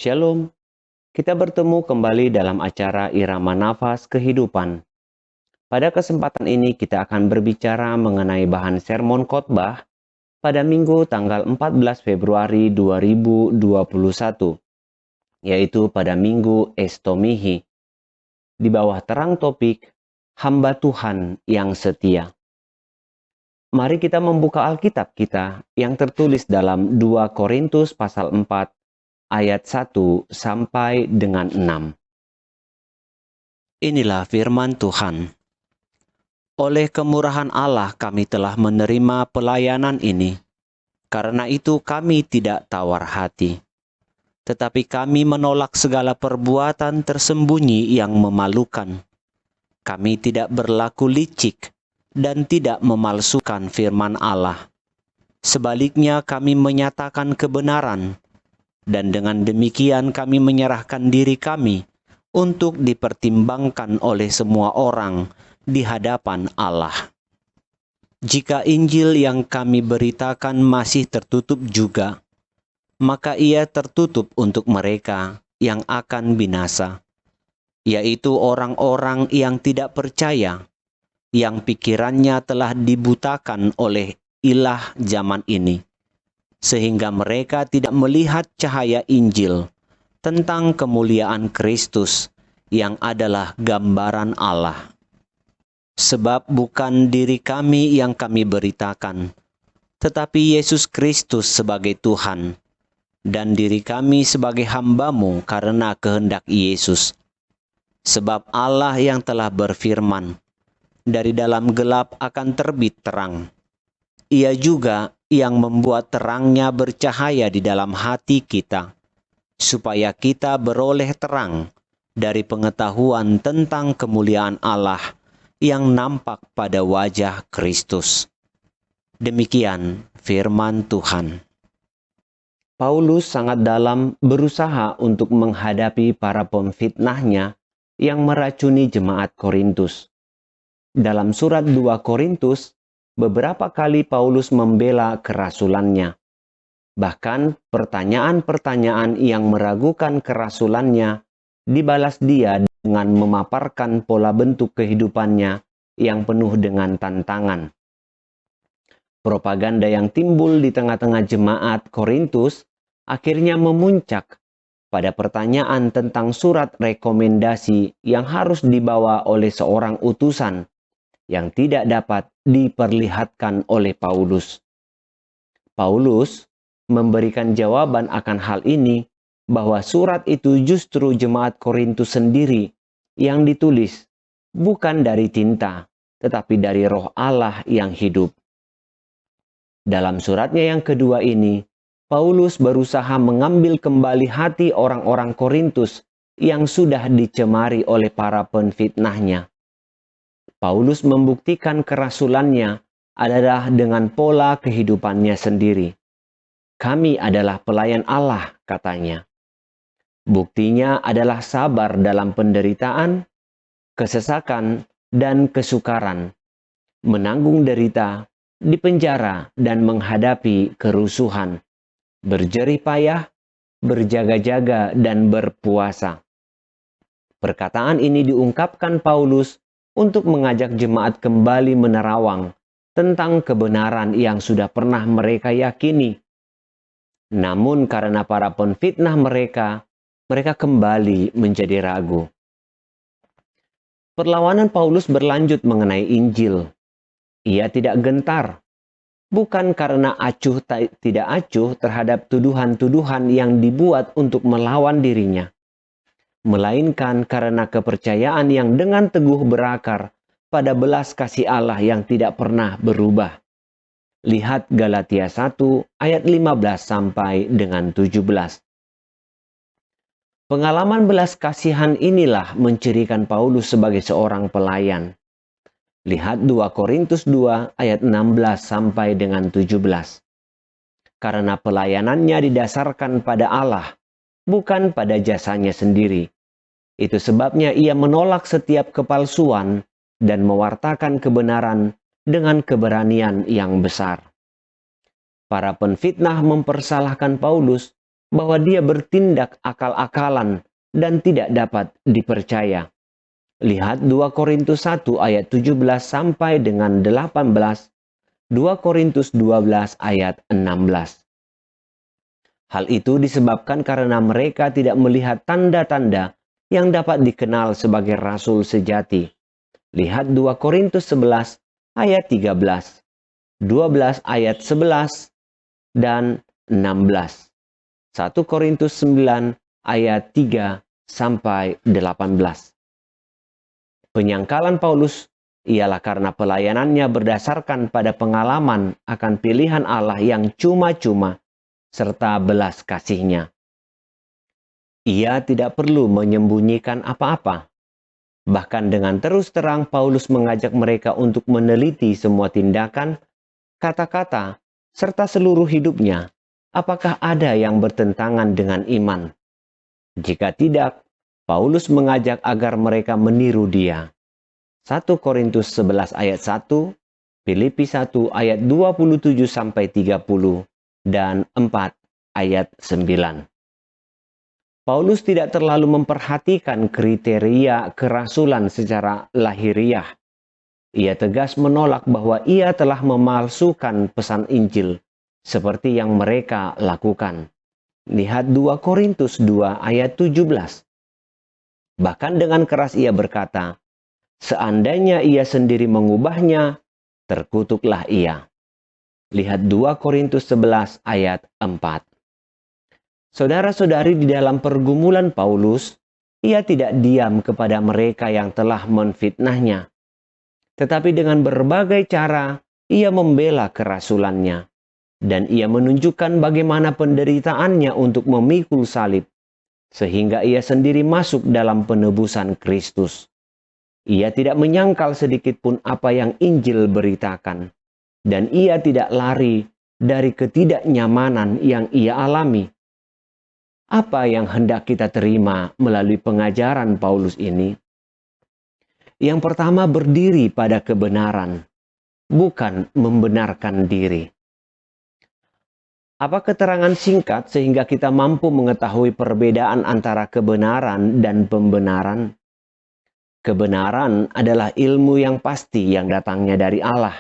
Shalom, kita bertemu kembali dalam acara Irama Nafas Kehidupan. Pada kesempatan ini kita akan berbicara mengenai bahan sermon khotbah pada Minggu tanggal 14 Februari 2021, yaitu pada Minggu Estomihi, di bawah terang topik Hamba Tuhan yang Setia. Mari kita membuka Alkitab kita yang tertulis dalam 2 Korintus pasal 4 ayat 1 sampai dengan 6. Inilah firman Tuhan. Oleh kemurahan Allah kami telah menerima pelayanan ini. Karena itu kami tidak tawar hati. Tetapi kami menolak segala perbuatan tersembunyi yang memalukan. Kami tidak berlaku licik dan tidak memalsukan firman Allah. Sebaliknya kami menyatakan kebenaran. Dan dengan demikian kami menyerahkan diri kami untuk dipertimbangkan oleh semua orang di hadapan Allah. Jika Injil yang kami beritakan masih tertutup juga, maka ia tertutup untuk mereka yang akan binasa, yaitu orang-orang yang tidak percaya, yang pikirannya telah dibutakan oleh ilah zaman ini, sehingga mereka tidak melihat cahaya Injil tentang kemuliaan Kristus yang adalah gambaran Allah. Sebab bukan diri kami yang kami beritakan, tetapi Yesus Kristus sebagai Tuhan, dan diri kami sebagai hamba-Mu karena kehendak Yesus. Sebab Allah yang telah berfirman, dari dalam gelap akan terbit terang. Ia juga yang membuat terangnya bercahaya di dalam hati kita, supaya kita beroleh terang dari pengetahuan tentang kemuliaan Allah yang nampak pada wajah Kristus. Demikian firman Tuhan. Paulus sangat dalam berusaha untuk menghadapi para pemfitnahnya yang meracuni jemaat Korintus. Dalam surat 2 Korintus, beberapa kali Paulus membela kerasulannya. Bahkan pertanyaan-pertanyaan yang meragukan kerasulannya dibalas dia dengan memaparkan pola bentuk kehidupannya yang penuh dengan tantangan. Propaganda yang timbul di tengah-tengah jemaat Korintus akhirnya memuncak pada pertanyaan tentang surat rekomendasi yang harus dibawa oleh seorang utusan yang tidak dapat diperlihatkan oleh Paulus. Paulus memberikan jawaban akan hal ini bahwa surat itu justru jemaat Korintus sendiri yang ditulis, bukan dari tinta, tetapi dari Roh Allah yang hidup. Dalam suratnya yang kedua ini, Paulus berusaha mengambil kembali hati orang-orang Korintus yang sudah dicemari oleh para penfitnahnya. Paulus membuktikan kerasulannya adalah dengan pola kehidupannya sendiri. Kami adalah pelayan Allah, katanya. Buktinya adalah sabar dalam penderitaan, kesesakan, dan kesukaran, menanggung derita, dipenjara, dan menghadapi kerusuhan, berjerih payah, berjaga-jaga, dan berpuasa. Perkataan ini diungkapkan Paulus untuk mengajak jemaat kembali menerawang tentang kebenaran yang sudah pernah mereka yakini. Namun karena para penfitnah mereka kembali menjadi ragu. Perlawanan Paulus berlanjut mengenai Injil. Ia tidak gentar, bukan karena tidak acuh terhadap tuduhan-tuduhan yang dibuat untuk melawan dirinya, melainkan karena kepercayaan yang dengan teguh berakar pada belas kasih Allah yang tidak pernah berubah. Lihat Galatia 1 ayat 15 sampai dengan 17. Pengalaman belas kasihan inilah mencirikan Paulus sebagai seorang pelayan. Lihat 2 Korintus 2 ayat 16 sampai dengan 17. Karena pelayanannya didasarkan pada Allah, bukan pada jasanya sendiri. Itu sebabnya ia menolak setiap kepalsuan dan mewartakan kebenaran dengan keberanian yang besar. Para penfitnah mempersalahkan Paulus bahwa dia bertindak akal-akalan dan tidak dapat dipercaya. Lihat 2 Korintus 1 ayat 17 sampai dengan 18, 2 Korintus 12 ayat 16. Hal itu disebabkan karena mereka tidak melihat tanda-tanda yang dapat dikenal sebagai rasul sejati. Lihat 2 Korintus 11 ayat 13, 12 ayat 11 dan 16. 1 Korintus 9 ayat 3 sampai 18. Penyangkalan Paulus ialah karena pelayanannya berdasarkan pada pengalaman akan pilihan Allah yang cuma-cuma serta belas kasih-Nya. Ia tidak perlu menyembunyikan apa-apa. Bahkan dengan terus terang Paulus mengajak mereka untuk meneliti semua tindakan, kata-kata, serta seluruh hidupnya. Apakah ada yang bertentangan dengan iman? Jika tidak, Paulus mengajak agar mereka meniru dia. 1 Korintus 11 ayat 1, Filipi 1 ayat 27 sampai 30, dan 4 ayat 9. Paulus tidak terlalu memperhatikan kriteria kerasulan secara lahiriah. Ia tegas menolak bahwa ia telah memalsukan pesan Injil seperti yang mereka lakukan. Lihat 2 Korintus 2 ayat 17. Bahkan dengan keras ia berkata, seandainya ia sendiri mengubahnya, terkutuklah ia. Lihat 2 Korintus 11 ayat 4. Saudara-saudari, di dalam pergumulan Paulus, ia tidak diam kepada mereka yang telah menfitnahnya. Tetapi dengan berbagai cara, ia membela kerasulannya. Dan ia menunjukkan bagaimana penderitaannya untuk memikul salib, sehingga ia sendiri masuk dalam penebusan Kristus. Ia tidak menyangkal sedikit pun apa yang Injil beritakan, dan ia tidak lari dari ketidaknyamanan yang ia alami. Apa yang hendak kita terima melalui pengajaran Paulus ini? Yang pertama, berdiri pada kebenaran, bukan membenarkan diri. Apa keterangan singkat sehingga kita mampu mengetahui perbedaan antara kebenaran dan pembenaran? Kebenaran adalah ilmu yang pasti yang datangnya dari Allah.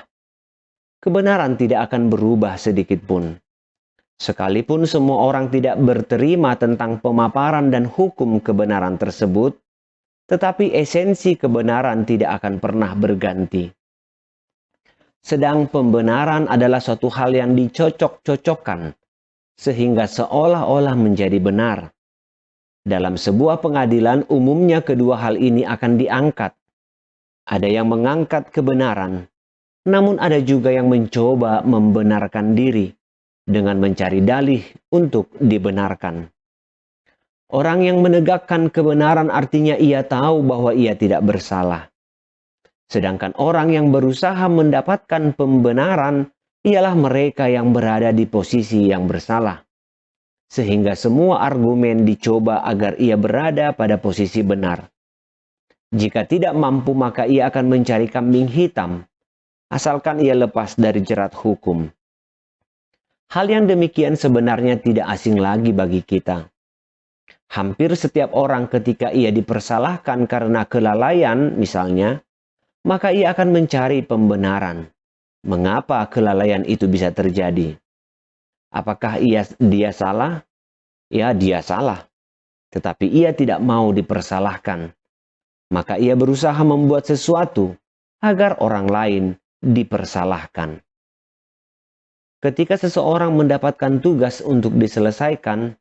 Kebenaran tidak akan berubah sedikit pun. Sekalipun semua orang tidak berterima tentang pemaparan dan hukum kebenaran tersebut, tetapi esensi kebenaran tidak akan pernah berganti. Sedang pembenaran adalah suatu hal yang dicocok-cocokkan, sehingga seolah-olah menjadi benar. Dalam sebuah pengadilan, umumnya kedua hal ini akan diangkat. Ada yang mengangkat kebenaran, namun ada juga yang mencoba membenarkan diri dengan mencari dalih untuk dibenarkan. Orang yang menegakkan kebenaran artinya ia tahu bahwa ia tidak bersalah. Sedangkan orang yang berusaha mendapatkan pembenaran ialah mereka yang berada di posisi yang bersalah. Sehingga semua argumen dicoba agar ia berada pada posisi benar. Jika tidak mampu, maka ia akan mencari kambing hitam, asalkan ia lepas dari jerat hukum. Hal yang demikian sebenarnya tidak asing lagi bagi kita. Hampir setiap orang ketika ia dipersalahkan karena kelalaian misalnya, maka ia akan mencari pembenaran. Mengapa kelalaian itu bisa terjadi? Apakah dia salah? Ya, dia salah. Tetapi ia tidak mau dipersalahkan. Maka ia berusaha membuat sesuatu agar orang lain dipersalahkan. Ketika seseorang mendapatkan tugas untuk diselesaikan,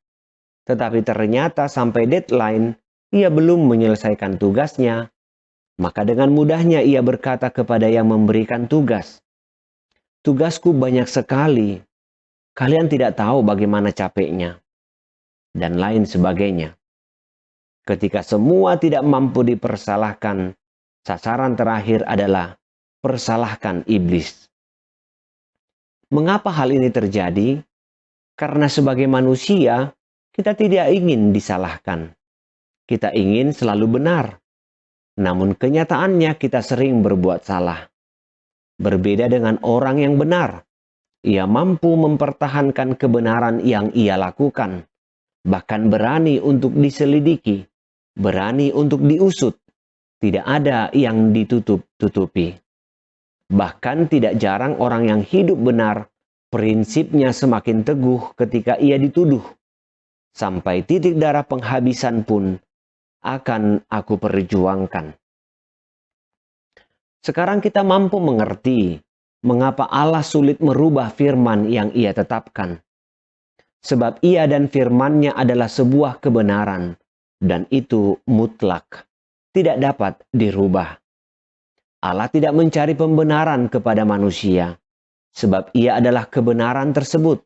tetapi ternyata sampai deadline ia belum menyelesaikan tugasnya, maka dengan mudahnya ia berkata kepada yang memberikan tugas, "Tugasku banyak sekali, kalian tidak tahu bagaimana capeknya," dan lain sebagainya. Ketika semua tidak mampu dipersalahkan, sasaran terakhir adalah persalahkan iblis. Mengapa hal ini terjadi? Karena sebagai manusia, kita tidak ingin disalahkan. Kita ingin selalu benar. Namun kenyataannya kita sering berbuat salah. Berbeda dengan orang yang benar. Ia mampu mempertahankan kebenaran yang ia lakukan. bahkan berani untuk diselidiki, berani untuk diusut. Tidak ada yang ditutup-tutupi. Bahkan tidak jarang orang yang hidup benar, prinsipnya semakin teguh ketika ia dituduh. Sampai titik darah penghabisan pun akan aku perjuangkan. Sekarang kita mampu mengerti mengapa Allah sulit merubah firman yang ia tetapkan. Sebab ia dan firman-Nya adalah sebuah kebenaran, dan itu mutlak, tidak dapat dirubah. Allah tidak mencari pembenaran kepada manusia, sebab ia adalah kebenaran tersebut.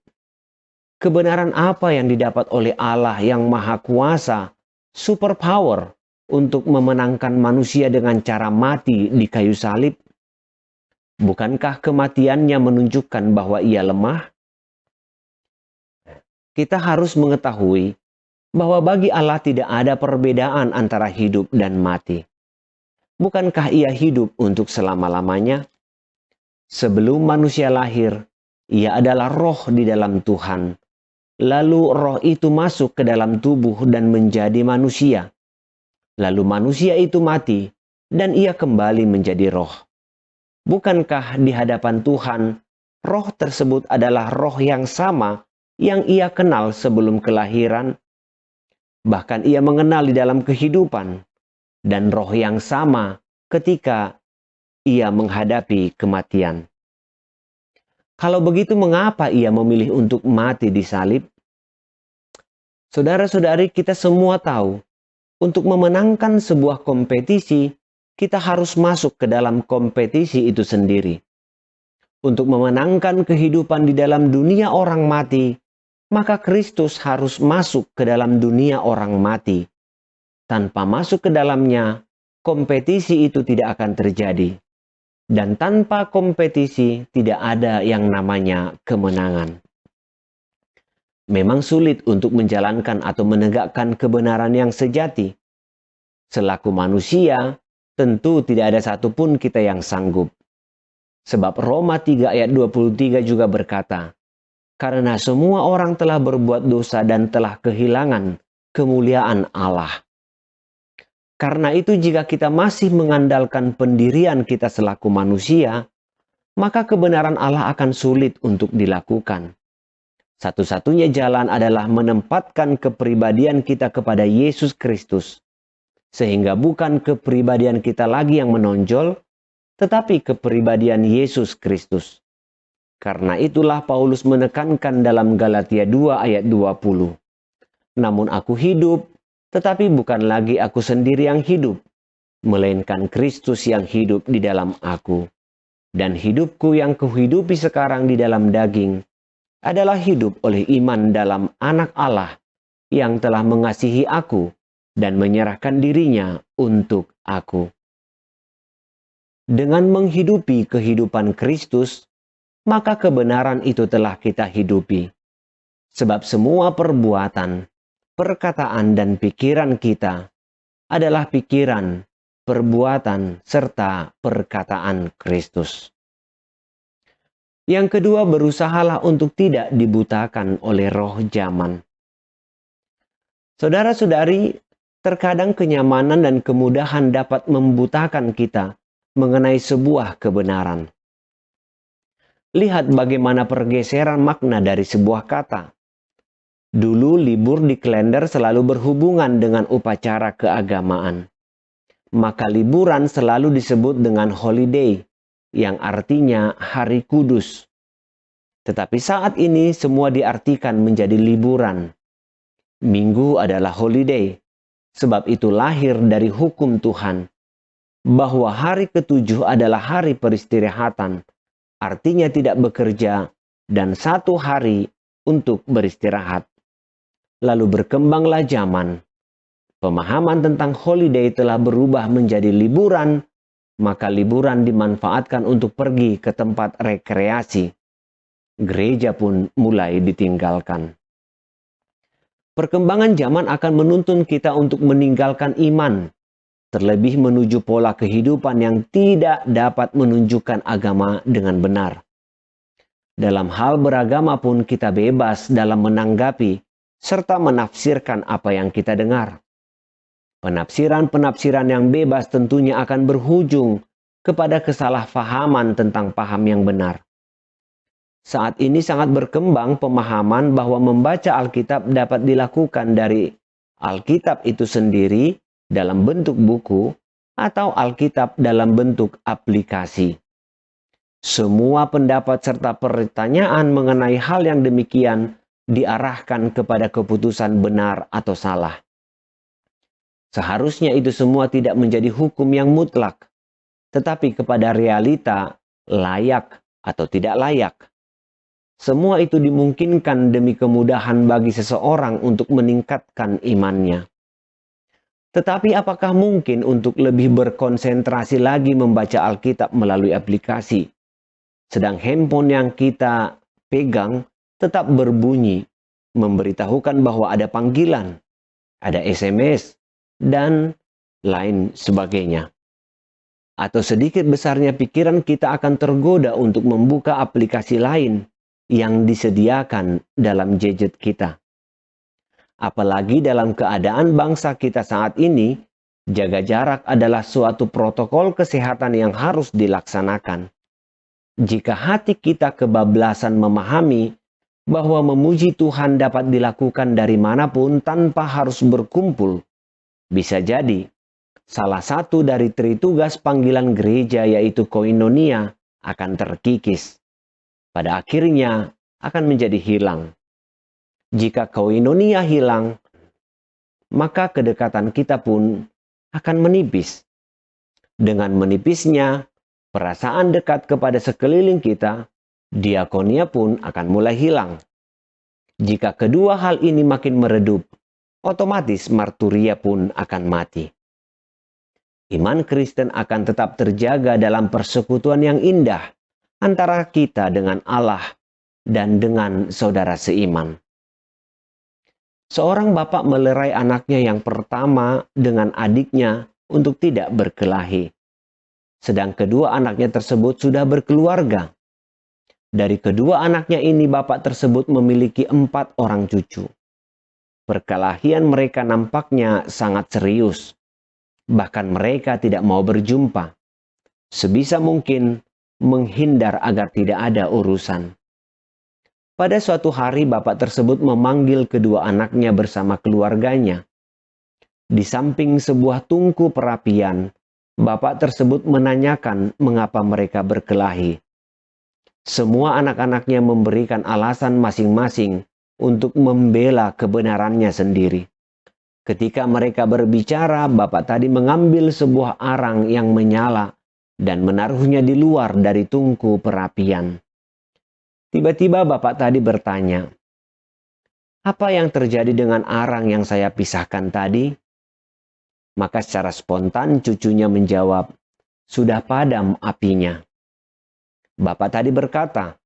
Kebenaran apa yang didapat oleh Allah yang Maha Kuasa, superpower, untuk memenangkan manusia dengan cara mati di kayu salib? Bukankah kematiannya menunjukkan bahwa ia lemah? Kita harus mengetahui bahwa bagi Allah tidak ada perbedaan antara hidup dan mati. Bukankah ia hidup untuk selama-lamanya? Sebelum manusia lahir, ia adalah roh di dalam Tuhan. Lalu roh itu masuk ke dalam tubuh dan menjadi manusia. Lalu manusia itu mati dan ia kembali menjadi roh. Bukankah di hadapan Tuhan, roh tersebut adalah roh yang sama yang ia kenal sebelum kelahiran? Bahkan ia mengenal di dalam kehidupan, dan roh yang sama ketika ia menghadapi kematian. Kalau begitu, mengapa ia memilih untuk mati di salib? Saudara-saudari, kita semua tahu, untuk memenangkan sebuah kompetisi, kita harus masuk ke dalam kompetisi itu sendiri. Untuk memenangkan kehidupan di dalam dunia orang mati, maka Kristus harus masuk ke dalam dunia orang mati. Tanpa masuk ke dalamnya, kompetisi itu tidak akan terjadi. Dan tanpa kompetisi, tidak ada yang namanya kemenangan. Memang sulit untuk menjalankan atau menegakkan kebenaran yang sejati. Selaku manusia, tentu tidak ada satupun kita yang sanggup. Sebab Roma 3 ayat 23 juga berkata, karena semua orang telah berbuat dosa dan telah kehilangan kemuliaan Allah. Karena itu jika kita masih mengandalkan pendirian kita selaku manusia, maka kebenaran Allah akan sulit untuk dilakukan. Satu-satunya jalan adalah menempatkan kepribadian kita kepada Yesus Kristus. Sehingga bukan kepribadian kita lagi yang menonjol, tetapi kepribadian Yesus Kristus. Karena itulah Paulus menekankan dalam Galatia 2 ayat 20. Namun aku hidup, tetapi bukan lagi aku sendiri yang hidup, melainkan Kristus yang hidup di dalam aku. Dan hidupku yang kuhidupi sekarang di dalam daging, adalah hidup oleh iman dalam Anak Allah yang telah mengasihi aku dan menyerahkan dirinya untuk aku. Dengan menghidupi kehidupan Kristus, maka kebenaran itu telah kita hidupi. Sebab semua perbuatan, perkataan, dan pikiran kita adalah pikiran, perbuatan, serta perkataan Kristus. Yang kedua, berusahalah untuk tidak dibutakan oleh roh zaman. Saudara-saudari, terkadang kenyamanan dan kemudahan dapat membutakan kita mengenai sebuah kebenaran. Lihat bagaimana pergeseran makna dari sebuah kata. Dulu libur di kalender selalu berhubungan dengan upacara keagamaan. Maka liburan selalu disebut dengan holiday, yang artinya hari kudus. Tetapi saat ini semua diartikan menjadi liburan. Minggu adalah holiday, sebab itu lahir dari hukum Tuhan, bahwa hari ketujuh adalah hari peristirahatan, artinya tidak bekerja, dan satu hari untuk beristirahat. Lalu berkembanglah zaman. Pemahaman tentang holiday telah berubah menjadi liburan, maka liburan dimanfaatkan untuk pergi ke tempat rekreasi. Gereja pun mulai ditinggalkan. Perkembangan zaman akan menuntun kita untuk meninggalkan iman, terlebih menuju pola kehidupan yang tidak dapat menunjukkan agama dengan benar. Dalam hal beragama pun kita bebas dalam menanggapi serta menafsirkan apa yang kita dengar. Penafsiran-penafsiran yang bebas tentunya akan berujung kepada kesalahpahaman tentang paham yang benar. Saat ini sangat berkembang pemahaman bahwa membaca Alkitab dapat dilakukan dari Alkitab itu sendiri dalam bentuk buku atau Alkitab dalam bentuk aplikasi. Semua pendapat serta pertanyaan mengenai hal yang demikian diarahkan kepada keputusan benar atau salah. Seharusnya itu semua tidak menjadi hukum yang mutlak, tetapi kepada realita layak atau tidak layak. Semua itu dimungkinkan demi kemudahan bagi seseorang untuk meningkatkan imannya. Tetapi apakah mungkin untuk lebih berkonsentrasi lagi membaca Alkitab melalui aplikasi, sedang handphone yang kita pegang tetap berbunyi, memberitahukan bahwa ada panggilan, ada SMS, dan lain sebagainya. Atau sedikit besarnya pikiran kita akan tergoda untuk membuka aplikasi lain yang disediakan dalam gadget kita. Apalagi dalam keadaan bangsa kita saat ini, jaga jarak adalah suatu protokol kesehatan yang harus dilaksanakan. Jika hati kita kebablasan memahami bahwa memuji Tuhan dapat dilakukan dari manapun tanpa harus berkumpul, bisa jadi salah satu dari tritugas panggilan gereja yaitu koinonia akan terkikis. Pada akhirnya akan menjadi hilang. Jika koinonia hilang, maka kedekatan kita pun akan menipis. Dengan menipisnya perasaan dekat kepada sekeliling kita, diakonia pun akan mulai hilang. Jika kedua hal ini makin meredup, otomatis marturia pun akan mati. Iman Kristen akan tetap terjaga dalam persekutuan yang indah antara kita dengan Allah dan dengan saudara seiman. Seorang bapak melerai anaknya yang pertama dengan adiknya untuk tidak berkelahi. Sedang kedua anaknya tersebut sudah berkeluarga. Dari kedua anaknya ini bapak tersebut memiliki 4 orang cucu. Perkelahian mereka nampaknya sangat serius. Bahkan mereka tidak mau berjumpa. Sebisa mungkin menghindar agar tidak ada urusan. Pada suatu hari bapak tersebut memanggil kedua anaknya bersama keluarganya. Di samping sebuah tungku perapian, bapak tersebut menanyakan mengapa mereka berkelahi. Semua anak-anaknya memberikan alasan masing-masing untuk membela kebenarannya sendiri. Ketika mereka berbicara, bapak tadi mengambil sebuah arang yang menyala dan menaruhnya di luar dari tungku perapian. Tiba-tiba bapak tadi bertanya, "Apa yang terjadi dengan arang yang saya pisahkan tadi?" Maka secara spontan cucunya menjawab, "Sudah padam apinya." Bapak tadi berkata,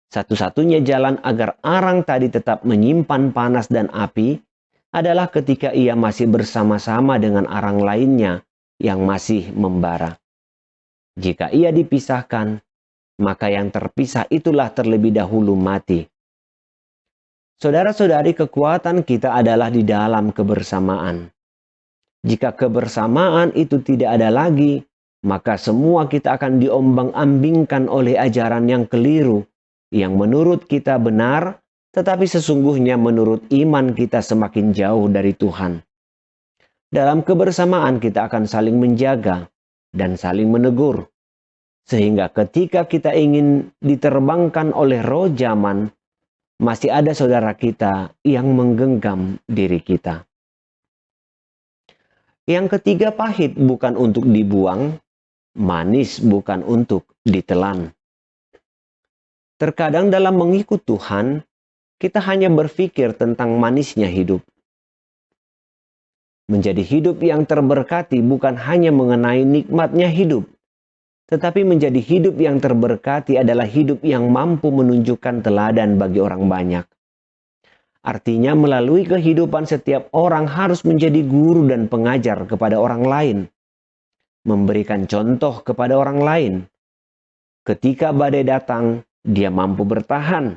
satu-satunya jalan agar arang tadi tetap menyimpan panas dan api adalah ketika ia masih bersama-sama dengan arang lainnya yang masih membara. Jika ia dipisahkan, maka yang terpisah itulah terlebih dahulu mati. Saudara-saudari, kekuatan kita adalah di dalam kebersamaan. Jika kebersamaan itu tidak ada lagi, maka semua kita akan diombang-ambingkan oleh ajaran yang keliru, yang menurut kita benar, tetapi sesungguhnya menurut iman kita semakin jauh dari Tuhan. Dalam kebersamaan kita akan saling menjaga dan saling menegur. Sehingga ketika kita ingin diterbangkan oleh roh zaman, masih ada saudara kita yang menggenggam diri kita. Yang ketiga, pahit bukan untuk dibuang, manis bukan untuk ditelan. Terkadang dalam mengikut Tuhan, kita hanya berpikir tentang manisnya hidup. Menjadi hidup yang terberkati bukan hanya mengenai nikmatnya hidup, tetapi menjadi hidup yang terberkati adalah hidup yang mampu menunjukkan teladan bagi orang banyak. Artinya melalui kehidupan setiap orang harus menjadi guru dan pengajar kepada orang lain. Memberikan contoh kepada orang lain. Ketika badai datang, dia mampu bertahan.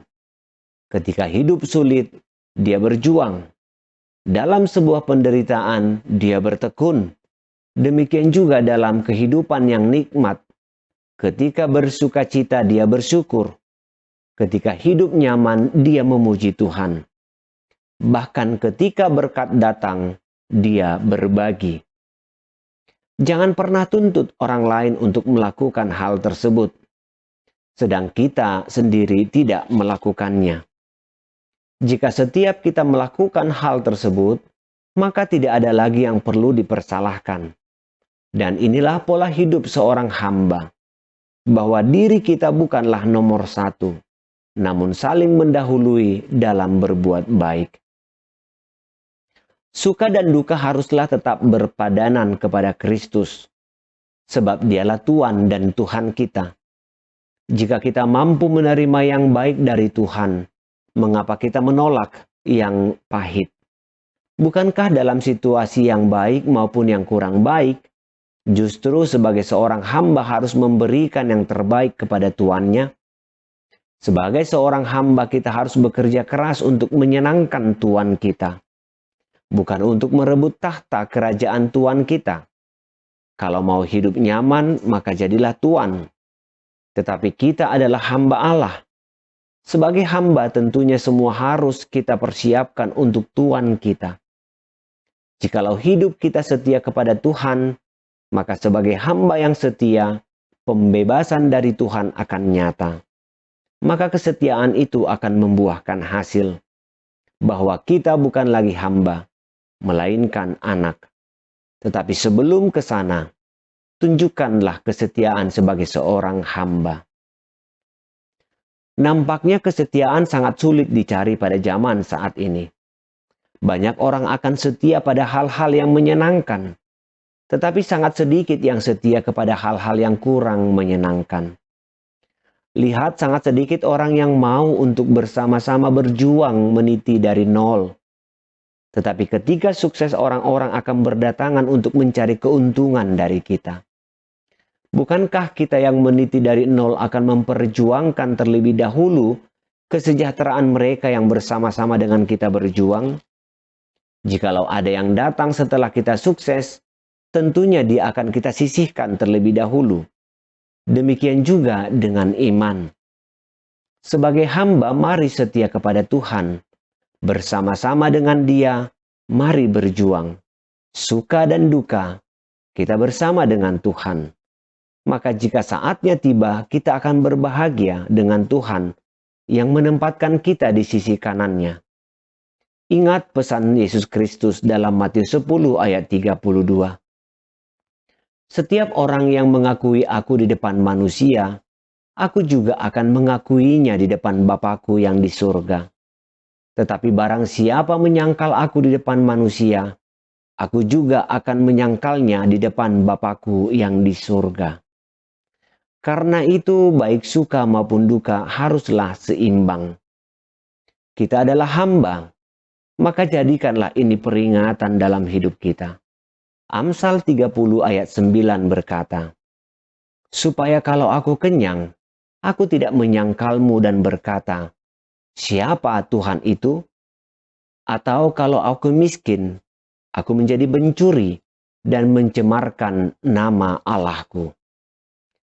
Ketika hidup sulit, dia berjuang. Dalam sebuah penderitaan, dia bertekun. Demikian juga dalam kehidupan yang nikmat. Ketika bersukacita, dia bersyukur. Ketika hidup nyaman, dia memuji Tuhan. Bahkan ketika berkat datang, dia berbagi. Jangan pernah tuntut orang lain untuk melakukan hal tersebut, sedang kita sendiri tidak melakukannya. Jika setiap kita melakukan hal tersebut, maka tidak ada lagi yang perlu dipersalahkan. Dan inilah pola hidup seorang hamba, bahwa diri kita bukanlah nomor satu, namun saling mendahului dalam berbuat baik. Suka dan duka haruslah tetap berpadanan kepada Kristus, sebab dialah Tuhan dan Tuhan kita. Jika kita mampu menerima yang baik dari Tuhan, mengapa kita menolak yang pahit? Bukankah dalam situasi yang baik maupun yang kurang baik, justru sebagai seorang hamba harus memberikan yang terbaik kepada tuannya? Sebagai seorang hamba kita harus bekerja keras untuk menyenangkan Tuan kita, bukan untuk merebut tahta kerajaan Tuan kita. Kalau mau hidup nyaman, maka jadilah tuan. Tetapi kita adalah hamba Allah. Sebagai hamba tentunya semua harus kita persiapkan untuk Tuan kita. Jikalau hidup kita setia kepada Tuhan, maka sebagai hamba yang setia, pembebasan dari Tuhan akan nyata. Maka kesetiaan itu akan membuahkan hasil, bahwa kita bukan lagi hamba, melainkan anak. Tetapi sebelum ke sana, tunjukkanlah kesetiaan sebagai seorang hamba. Nampaknya kesetiaan sangat sulit dicari pada zaman saat ini. Banyak orang akan setia pada hal-hal yang menyenangkan, tetapi sangat sedikit yang setia kepada hal-hal yang kurang menyenangkan. Lihat, sangat sedikit orang yang mau untuk bersama-sama berjuang meniti dari nol. Tetapi ketika sukses, orang-orang akan berdatangan untuk mencari keuntungan dari kita. Bukankah kita yang meniti dari nol akan memperjuangkan terlebih dahulu kesejahteraan mereka yang bersama-sama dengan kita berjuang? Jikalau ada yang datang setelah kita sukses, tentunya dia akan kita sisihkan terlebih dahulu. Demikian juga dengan iman. Sebagai hamba, mari setia kepada Tuhan. Bersama-sama dengan Dia, mari berjuang. Suka dan duka, kita bersama dengan Tuhan. Maka jika saatnya tiba, kita akan berbahagia dengan Tuhan yang menempatkan kita di sisi kanannya. Ingat pesan Yesus Kristus dalam Matius 10 ayat 32. Setiap orang yang mengakui aku di depan manusia, aku juga akan mengakuinya di depan Bapa-Ku yang di surga. Tetapi barang siapa menyangkal aku di depan manusia, aku juga akan menyangkalnya di depan Bapa-Ku yang di surga. Karena itu baik suka maupun duka haruslah seimbang. Kita adalah hamba, maka jadikanlah ini peringatan dalam hidup kita. Amsal 30 ayat 9 berkata, supaya kalau aku kenyang, aku tidak menyangkalmu dan berkata, siapa Tuhan itu? Atau kalau aku miskin, aku menjadi pencuri dan mencemarkan nama Allahku.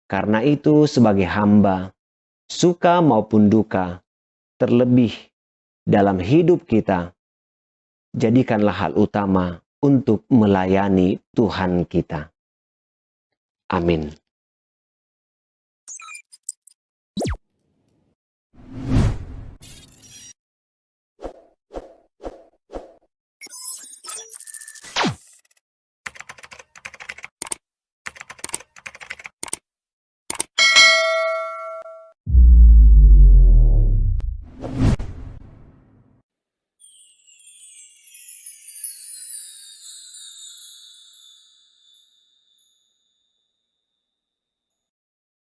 Karena itu sebagai hamba, suka maupun duka, terlebih dalam hidup kita, jadikanlah hal utama untuk melayani Tuhan kita. Amin.